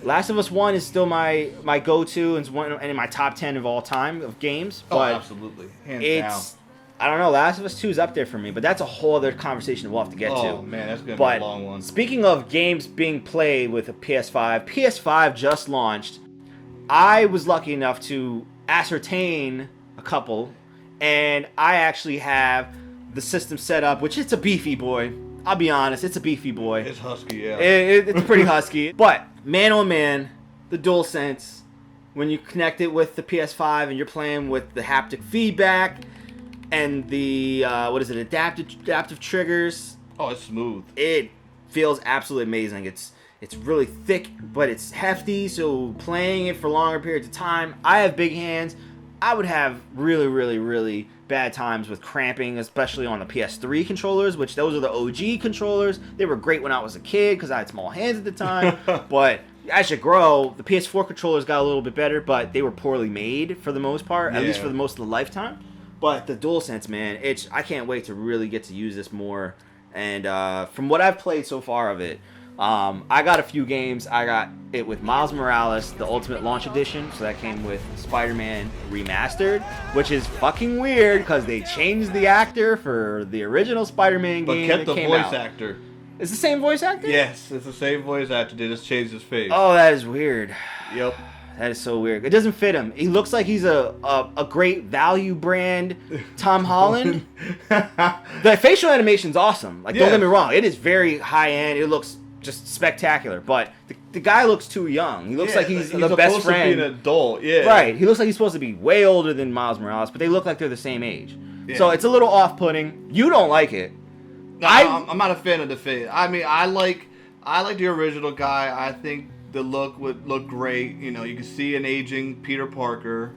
Speaker 4: Last of Us 1 is still my go-to and in my top 10 of all time of games. But
Speaker 2: absolutely. Hands down.
Speaker 4: I don't know, Last of Us 2 is up there for me, but that's a whole other conversation we'll have to get to.
Speaker 2: Oh, man, that's going to be a long one.
Speaker 4: Speaking of games being played with a PS5 just launched. I was lucky enough to ascertain a couple, and I actually have the system set up, which it's a beefy boy. I'll be honest, it's a beefy boy.
Speaker 2: It's husky, yeah.
Speaker 4: It's pretty husky. But, man oh man, the DualSense, when you connect it with the PS5 and you're playing with the haptic feedback and the, adaptive triggers.
Speaker 2: Oh, it's smooth.
Speaker 4: It feels absolutely amazing. It's really thick, but it's hefty, so playing it for longer periods of time. I have big hands. I would have really, really, really bad times with cramping, especially on the PS3 controllers, which those are the OG controllers. They were great when I was a kid because I had small hands at the time. But as you grow, the PS4 controllers got a little bit better, but they were poorly made for the most part, at least for the most of the lifetime. But the DualSense, man, I can't wait to really get to use this more. And from what I've played so far of it, I got a few games. I got it with Miles Morales, the Ultimate Launch Edition. So that came with Spider-Man Remastered, which is fucking weird because they changed the actor for the original Spider-Man game.
Speaker 2: But kept the voice actor.
Speaker 4: It's the same voice actor?
Speaker 2: Yes, it's the same voice actor. They just changed his face.
Speaker 4: Oh, that is weird.
Speaker 2: Yep.
Speaker 4: That is so weird. It doesn't fit him. He looks like he's a great value brand Tom Holland. The facial animation's awesome. Like, don't get me wrong. It is very high-end. It looks just spectacular, but the guy looks too young. He looks like he's the best friend.
Speaker 2: He's supposed to be an adult,
Speaker 4: Right. He looks like he's supposed to be way older than Miles Morales, but they look like they're the same age. Yeah. So it's a little off-putting. You don't like it.
Speaker 2: No, I'm not a fan of the face. I mean, I like the original guy. I think the look would look great. You know, you can see an aging Peter Parker.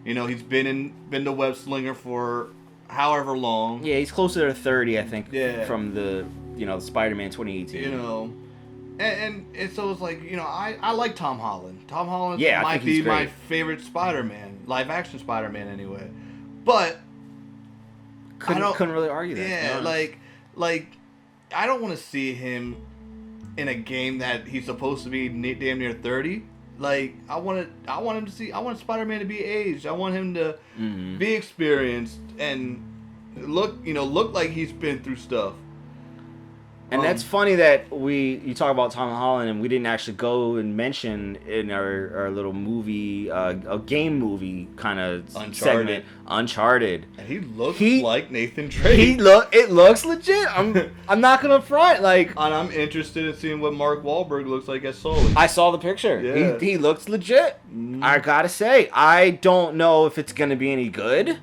Speaker 2: You know, he's been the web slinger for however long.
Speaker 4: Yeah, he's closer to 30, I think.
Speaker 2: Yeah.
Speaker 4: From the Spider-Man 2018.
Speaker 2: You know. And so it's like, I like Tom Holland. Tom Holland might be my favorite Spider-Man, live action Spider-Man anyway. But
Speaker 4: couldn't really argue that.
Speaker 2: Yeah, like I don't want to see him in a game that he's supposed to be damn near 30. Like I want Spider-Man to be aged. I want him to be experienced and look like he's been through stuff.
Speaker 4: And that's funny that you talk about Tom Holland and we didn't actually go and mention in our little movie, a game movie kind of segment, Uncharted.
Speaker 2: And he looks like Nathan Drake.
Speaker 4: It looks legit. I'm not gonna front and
Speaker 2: I'm interested in seeing what Mark Wahlberg looks like as Sully.
Speaker 4: I saw the picture.
Speaker 2: Yeah.
Speaker 4: He looks legit. I gotta say, I don't know if it's gonna be any good,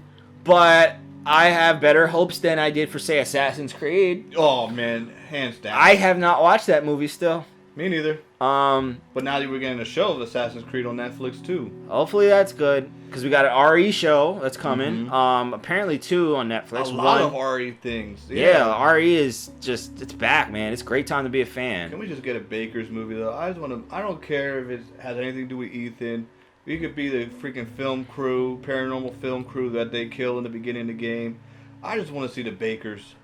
Speaker 4: but I have better hopes than I did for, say, Assassin's Creed.
Speaker 2: Oh, man. Hands down.
Speaker 4: I have not watched that movie still.
Speaker 2: Me neither. But now that we're getting a show of Assassin's Creed on Netflix, too.
Speaker 4: Hopefully that's good. Because we got an RE show that's coming. Apparently 2 on Netflix.
Speaker 2: A lot of RE things.
Speaker 4: Yeah, RE is just, it's back, man. It's a great time to be a fan.
Speaker 2: Can we just get a Baker's movie, though? I don't care if it has anything to do with Ethan. We could be the freaking film crew, paranormal film crew that they kill in the beginning of the game. I just want to see the Bakers.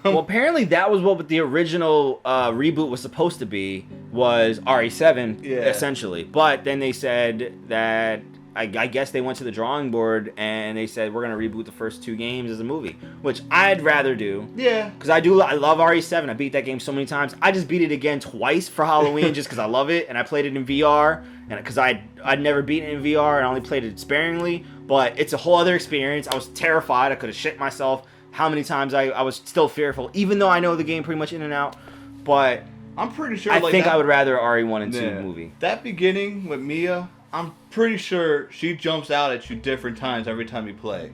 Speaker 4: Well, apparently that was what the original reboot was supposed to be, was RE7, essentially. But then they said that I guess they went to the drawing board and they said we're gonna reboot the first 2 games as a movie, which I'd rather do.
Speaker 2: Yeah.
Speaker 4: Because I love RE7. I beat that game so many times. I just beat it again twice for Halloween just because I love it, and I played it in VR, and because I'd never beaten it in VR and I only played it sparingly. But it's a whole other experience. I was terrified. I could have shit myself. How many times I was still fearful, even though I know the game pretty much in and out. But
Speaker 2: I'm pretty sure.
Speaker 4: I think I would rather RE1 and 2
Speaker 2: Yeah.
Speaker 4: movie.
Speaker 2: That beginning with Mia, I'm pretty sure she jumps out at you different times every time you play.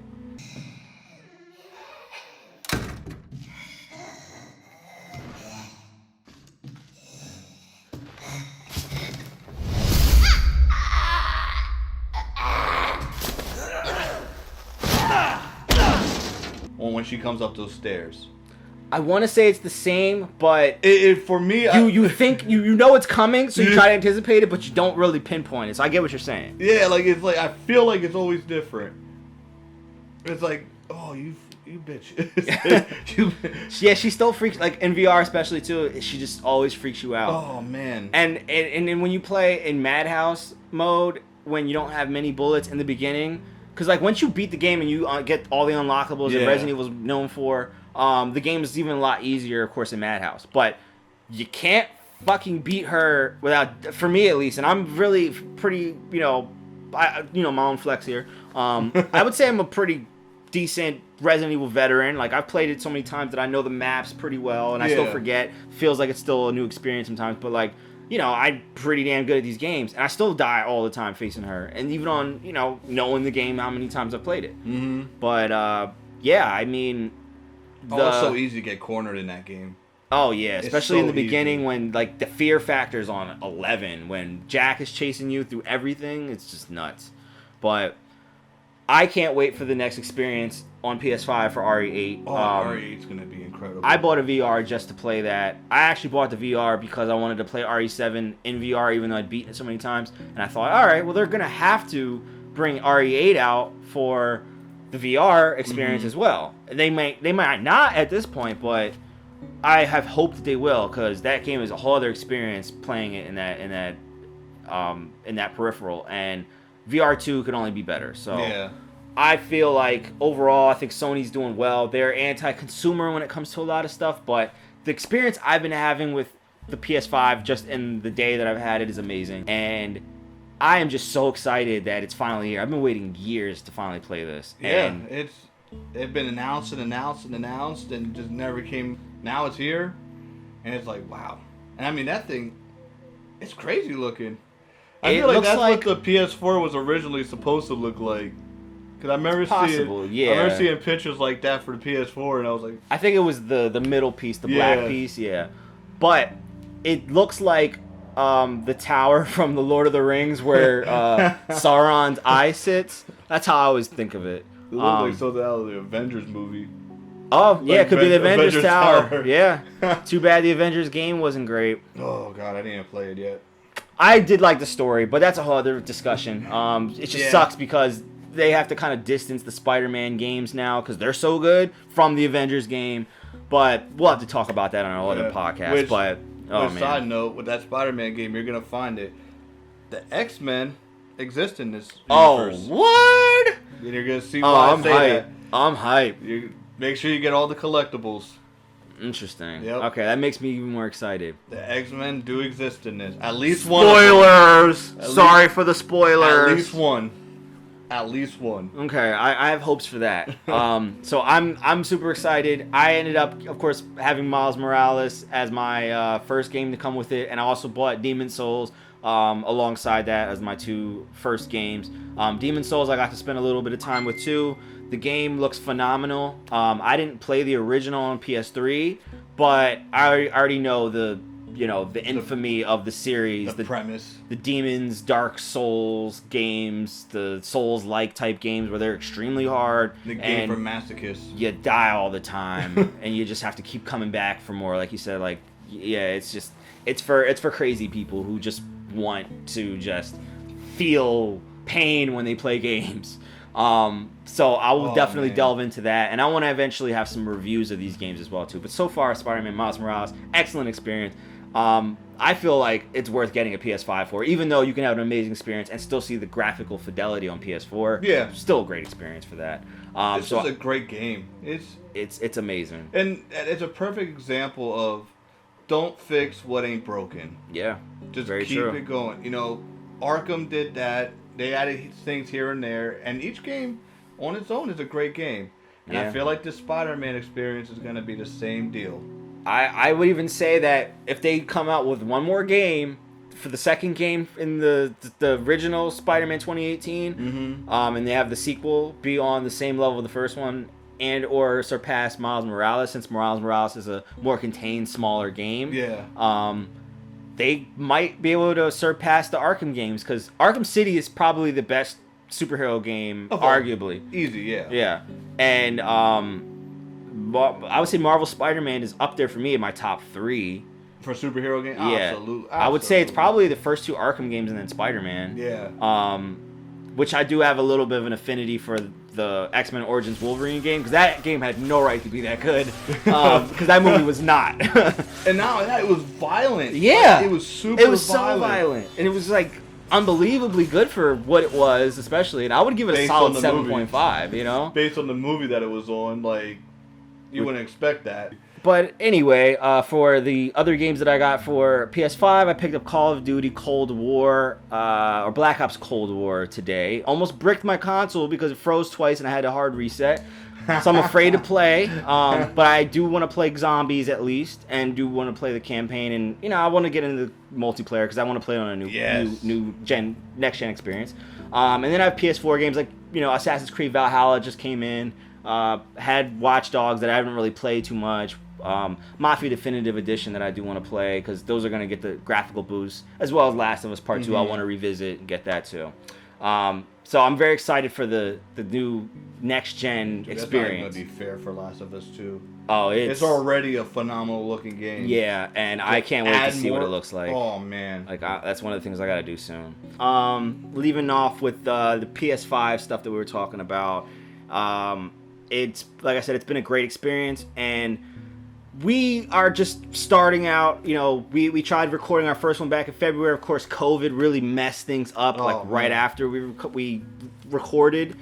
Speaker 2: Or when she comes up those stairs.
Speaker 4: I want to say it's the same, but
Speaker 2: For me,
Speaker 4: you think you know it's coming, so you try to anticipate it, but you don't really pinpoint it. So I get what you're saying.
Speaker 2: yeah, like it's like I feel like it's always different. It's like, oh, you bitch.
Speaker 4: Yeah, she still freaks, like in VR especially too. She just always freaks you out.
Speaker 2: Oh man.
Speaker 4: And when you play in Madhouse mode, when you don't have many bullets in the beginning, because like once you beat the game and you get all the unlockables that Resident Evil was known for, the game is even a lot easier, of course, in Madhouse. But you can't fucking beat her without, for me at least, and I'm really pretty, my own flex here. I would say I'm a pretty decent Resident Evil veteran. Like I've played it so many times that I know the maps pretty well, and I still forget. Feels like it's still a new experience sometimes, but like, I'm pretty damn good at these games, and I still die all the time facing her, and even on, knowing the game, how many times I've played it. Mm-hmm. But yeah, I mean,
Speaker 2: it's so easy to get cornered in that game.
Speaker 4: Oh yeah, especially
Speaker 2: so
Speaker 4: in the beginning
Speaker 2: easy.
Speaker 4: when like the fear factor's on 11, when Jack is chasing you through everything, it's just nuts. But I can't wait for the next experience on PS5 for RE8.
Speaker 2: Oh, RE8's gonna be incredible.
Speaker 4: I bought a VR just to play that. I actually bought the VR because I wanted to play RE7 in VR, even though I'd beaten it so many times. And I thought, all right, well they're gonna have to bring RE8 out for the VR experience as well. They might not at this point, but I have hope that they will, because that game is a whole other experience playing it in that peripheral, and VR2 could only be better. So
Speaker 2: yeah.
Speaker 4: I feel like overall, I think Sony's doing well. They're anti-consumer when it comes to a lot of stuff, but the experience I've been having with the PS5 just in the day that I've had it is amazing, and I am just so excited that it's finally here. I've been waiting years to finally play this.
Speaker 2: Yeah,
Speaker 4: and
Speaker 2: it's been announced and just never came. Now it's here, and it's like, wow. And I mean, that thing, it's crazy looking. I feel like that's what the PS4 was originally supposed to look like. Because I remember seeing pictures like that for the PS4, and I was like,
Speaker 4: I think it was the middle piece, the black piece, yeah. But it looks like the tower from the Lord of the Rings where Sauron's eye sits. That's how I always think of it.
Speaker 2: It looked like something out of the Avengers movie.
Speaker 4: Oh, yeah, it could be the Avengers Tower.
Speaker 2: Tower.
Speaker 4: Yeah. Too bad the Avengers game wasn't great.
Speaker 2: Oh, God, I didn't play it yet.
Speaker 4: I did like the story, but that's a whole other discussion. It just sucks because they have to kind of distance the Spider-Man games now because they're so good from the Avengers game. But we'll have to talk about that on our other podcast.
Speaker 2: Side note, with that Spider-Man game, you're going to find it. The X-Men exist in this universe.
Speaker 4: Oh, what?
Speaker 2: And you're going to see why I say that.
Speaker 4: I'm hyped.
Speaker 2: Make sure you get all the collectibles.
Speaker 4: Interesting.
Speaker 2: Yep.
Speaker 4: Okay, that makes me even more excited.
Speaker 2: The X-Men do exist in this. At least one.
Speaker 4: Spoilers! Sorry for the spoilers.
Speaker 2: At least one.
Speaker 4: Okay, I have hopes for that. So I'm super excited. I ended up, of course, having Miles Morales as my first game to come with it, and I also bought Demon's Souls alongside that as my 2 first games. Demon's Souls I got to spend a little bit of time with too. The game looks phenomenal. I didn't play the original on PS3, but I already know the infamy of the series,
Speaker 2: the premise,
Speaker 4: the Demons, Dark Souls games, the Souls-like type games where they're extremely hard.
Speaker 2: The game for masochists.
Speaker 4: You die all the time, and you just have to keep coming back for more. Like you said, like it's for crazy people who just want to just feel pain when they play games. So I will definitely delve into that, and I want to eventually have some reviews of these games as well too. But so far, Spider-Man Miles Morales, excellent experience. I feel like it's worth getting a PS5 for, even though you can have an amazing experience and still see the graphical fidelity on PS4.
Speaker 2: Yeah.
Speaker 4: Still a great experience for that.
Speaker 2: This is a great game.
Speaker 4: It's amazing.
Speaker 2: And it's a perfect example of don't fix what ain't broken.
Speaker 4: Yeah.
Speaker 2: Just
Speaker 4: very
Speaker 2: keep
Speaker 4: true.
Speaker 2: it going. You know, Arkham did that. They added things here and there, and each game on its own is a great game. And I feel like the Spider-Man experience is going to be the same deal.
Speaker 4: I would even say that if they come out with one more game for the second game in the original Spider-Man 2018, and they have the sequel be on the same level of the first one and or surpass Miles Morales, since Miles Morales is a more contained, smaller game.
Speaker 2: Yeah.
Speaker 4: They might be able to surpass the Arkham games, because Arkham City is probably the best superhero game, arguably.
Speaker 2: Easy, yeah.
Speaker 4: Yeah. And I would say Marvel Spider-Man is up there for me in my top 3.
Speaker 2: For superhero game?
Speaker 4: Yeah.
Speaker 2: Absolutely.
Speaker 4: I would say it's probably the first 2 Arkham games and then Spider-Man.
Speaker 2: Yeah.
Speaker 4: Which I do have a little bit of an affinity for the X-Men Origins Wolverine game, because that game had no right to be that good, because that movie was not.
Speaker 2: And not only that, it was violent.
Speaker 4: Yeah.
Speaker 2: Like, it was super violent.
Speaker 4: It was so violent. And it was like unbelievably good for what it was, especially. And I would give it a solid 7.5, you know?
Speaker 2: Based on the movie that it was on, like, you wouldn't expect that.
Speaker 4: But anyway, for the other games that I got for PS5, I picked up Call of Duty Cold War, or Black Ops Cold War today. Almost bricked my console because it froze twice and I had a hard reset. So I'm afraid to play, but I do want to play zombies at least, and do want to play the campaign, and you know I want to get into the multiplayer because I want to play on a new next gen experience. And then I have PS4 games like Assassin's Creed Valhalla just came in. Had Watch Dogs that I haven't really played too much. Mafia Definitive Edition that I do want to play because those are going to get the graphical boost, as well as Last of Us Part 2. I want to revisit and get that too. So I'm very excited for the new next gen experience.
Speaker 2: That's not going to be fair for Last of Us 2.
Speaker 4: Oh,
Speaker 2: it's already a phenomenal looking game.
Speaker 4: Yeah, and I can't wait to see what it looks like.
Speaker 2: Oh man,
Speaker 4: like that's one of the things I got to do soon. Leaving off with the PS5 stuff that we were talking about. It's like I said, it's been a great experience, and we are just starting out. We tried recording our first one back in February. Of course, COVID really messed things up right after we recorded.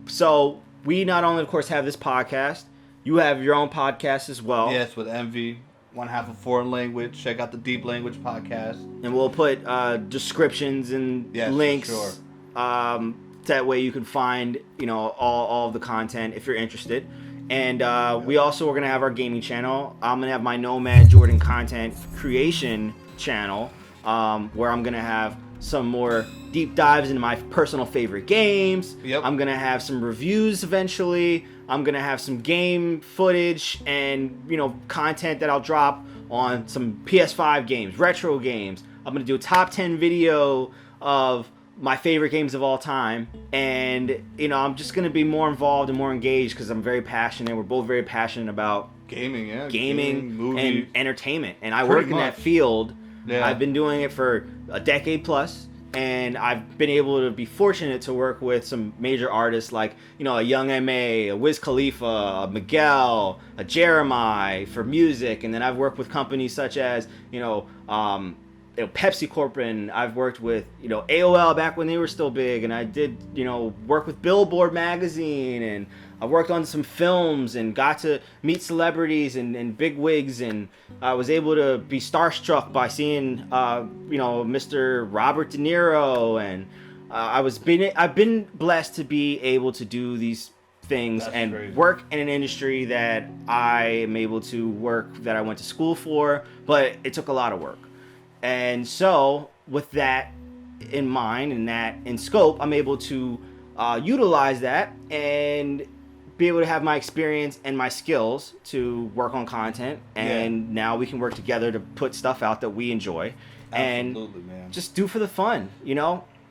Speaker 4: So we not only, of course, have this podcast. You have your own podcast as well.
Speaker 2: Yes, with Envy, one half of foreign language. Check out the Deep Language podcast.
Speaker 4: And we'll put descriptions and links.
Speaker 2: For sure.
Speaker 4: That way you can find all of the content if you're interested. And we also are going to have our gaming channel. I'm going to have my Nomad Jordan content creation channel, where I'm going to have some more deep dives into my personal favorite games.
Speaker 2: Yep.
Speaker 4: I'm going to have some reviews eventually. I'm going to have some game footage and content that I'll drop on some PS5 games, retro games. I'm going to do a top 10 video of my favorite games of all time, and I'm just going to be more involved and more engaged because I'm very passionate. We're both very passionate about
Speaker 2: gaming
Speaker 4: and entertainment, and I work in that field. I've been doing it for a decade plus, and I've been able to be fortunate to work with some major artists like a Young M.A., a Wiz Khalifa, a Miguel, a Jeremiah for music, and then I've worked with companies such as Pepsi Corporate, and I've worked with AOL back when they were still big, and I did work with Billboard magazine, and I worked on some films and got to meet celebrities and big wigs, and I was able to be starstruck by seeing Mr. Robert De Niro, and I've been blessed to be able to do these things. That's and crazy. Work in an industry that I am able to work, that I went to school for, but it took a lot of work. And so, with that in mind and that in scope, I'm able to utilize that and be able to have my experience and my skills to work on content. And now we can work together to put stuff out that we enjoy.
Speaker 2: Absolutely, man.
Speaker 4: Just do for the fun,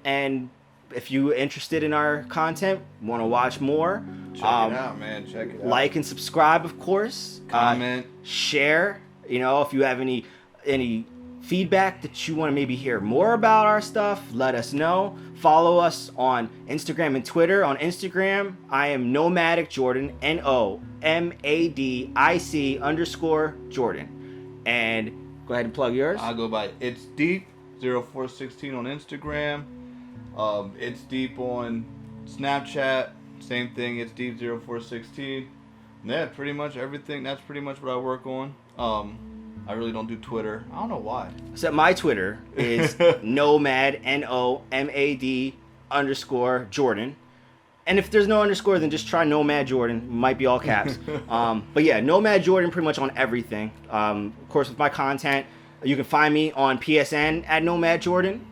Speaker 4: And if you're interested in our content, want to watch more,
Speaker 2: check it out, man. Check it out.
Speaker 4: Like and subscribe, of course.
Speaker 2: Comment.
Speaker 4: Share. If you have any feedback that you want to maybe hear more about our stuff, let us know. Follow us on Instagram and Twitter. On Instagram, I am Nomadic Jordan, NOMADIC _Jordan. And Go ahead and plug yours.
Speaker 2: I go by It's Deep 0416 on Instagram. It's Deep on Snapchat. Same thing. It's Deep 0416. Yeah, pretty much everything. That's pretty much what I work on. I really don't do Twitter. I don't know why.
Speaker 4: So my Twitter is nomad NOMAD _ Jordan. And if there's no underscore, then just try Nomad Jordan. It might be all caps. But yeah, Nomad Jordan pretty much on everything. Of course, with my content, you can find me on PSN at Nomad Jordan.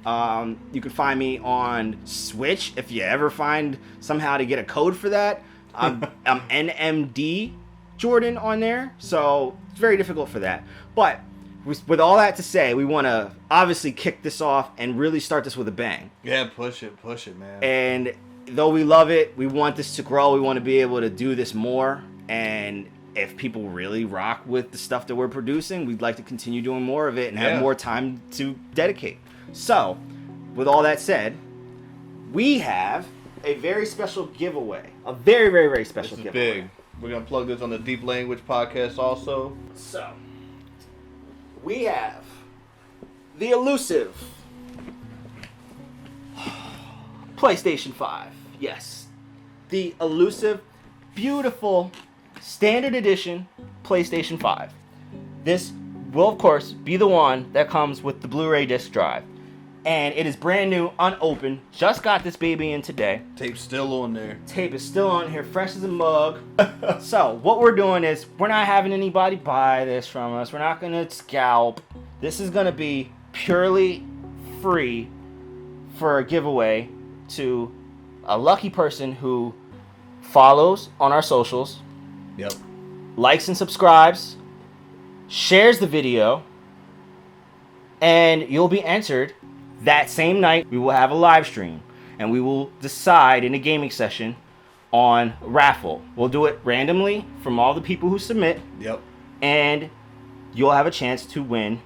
Speaker 4: You can find me on Switch if you ever find somehow to get a code for that. I'm NMD Jordan on there. So it's very difficult for that. But with all that to say, we want to obviously kick this off and really start this with a bang.
Speaker 2: Yeah, push it, man.
Speaker 4: And though we love it, we want this to grow. We want to be able to do this more. And if people really rock with the stuff that we're producing, we'd like to continue doing more of it and have more time to dedicate. So, with all that said, we have a very special giveaway. A very, very, very special giveaway.
Speaker 2: This is big. We're going to plug this on the Deep Language podcast also.
Speaker 4: So, we have the elusive PlayStation 5. Yes. The elusive, beautiful, standard edition PlayStation 5. This will, of course, be the one that comes with the Blu-ray disc drive. And it is brand new, unopened. Just got this baby in today.
Speaker 2: Tape's still on there.
Speaker 4: Tape is still on here, fresh as a mug. So, what we're doing is, we're not having anybody buy this from us. We're not going to scalp. This is going to be purely free for a giveaway to a lucky person who follows on our socials,
Speaker 2: Yep.
Speaker 4: likes and subscribes, shares the video, and you'll be entered. That same night, we will have a live stream, and we will decide in a gaming session on raffle. We'll do it randomly from all the people who submit,
Speaker 2: Yep.
Speaker 4: and you'll have a chance to win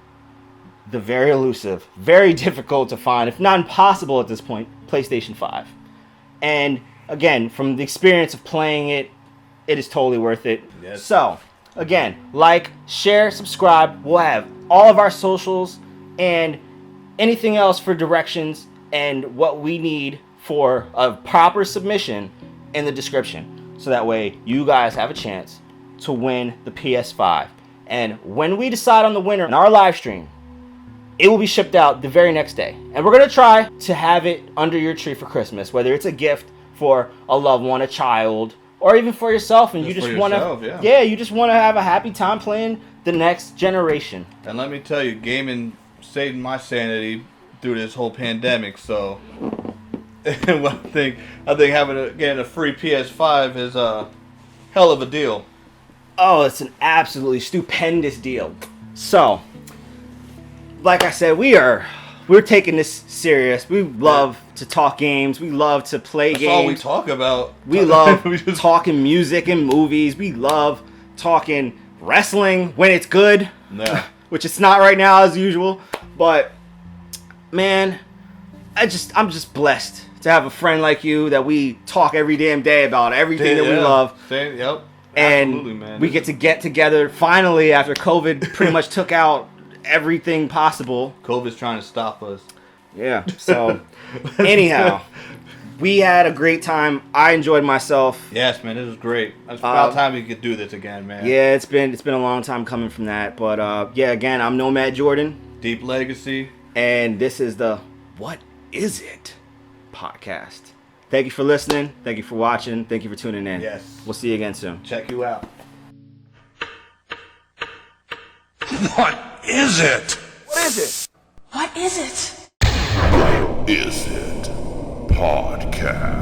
Speaker 4: the very elusive, very difficult to find, if not impossible at this point, PlayStation 5. And again, from the experience of playing it, it is totally worth it.
Speaker 2: Yes.
Speaker 4: So, again, like, share, subscribe. We'll have all of our socials and anything else for directions and what we need for a proper submission in the description. So that way you guys have a chance to win the PS5. And when we decide on the winner in our live stream, it will be shipped out the very next day. And we're going to try to have it under your tree for Christmas, whether it's a gift for a loved one, a child, or even for yourself, and you just want to you just want to have a happy time playing the next generation.
Speaker 2: And let me tell you, gaming saved my sanity through this whole pandemic, so I think getting a free PS5 is a hell of a deal.
Speaker 4: Oh, it's an absolutely stupendous deal. So, like I said, we're taking this serious. We love to talk games. We love to play games.
Speaker 2: That's all we talk about.
Speaker 4: We love talking music and movies. We love talking wrestling when it's good.
Speaker 2: Yeah.
Speaker 4: Which it's not right now as usual. But man, I'm just blessed to have a friend like you that we talk every damn day about everything that we love.
Speaker 2: Yep.
Speaker 4: And
Speaker 2: absolutely, man.
Speaker 4: We get to get together finally after COVID pretty much took out everything possible.
Speaker 2: COVID's trying to stop us.
Speaker 4: Yeah. So anyhow, we had a great time. I enjoyed myself.
Speaker 2: Yes, man, this was great. It's about time we could do this again, man.
Speaker 4: Yeah, it's been a long time coming from that. But yeah, again, I'm Nomad Jordan.
Speaker 2: Deep Legacy.
Speaker 4: And this is the What Is It podcast. Thank you for listening. Thank you for watching. Thank you for tuning in.
Speaker 2: Yes.
Speaker 4: We'll see you again soon.
Speaker 2: Check you out.
Speaker 5: What is it?
Speaker 4: What is it?
Speaker 6: What is it?
Speaker 9: Is It Podcast.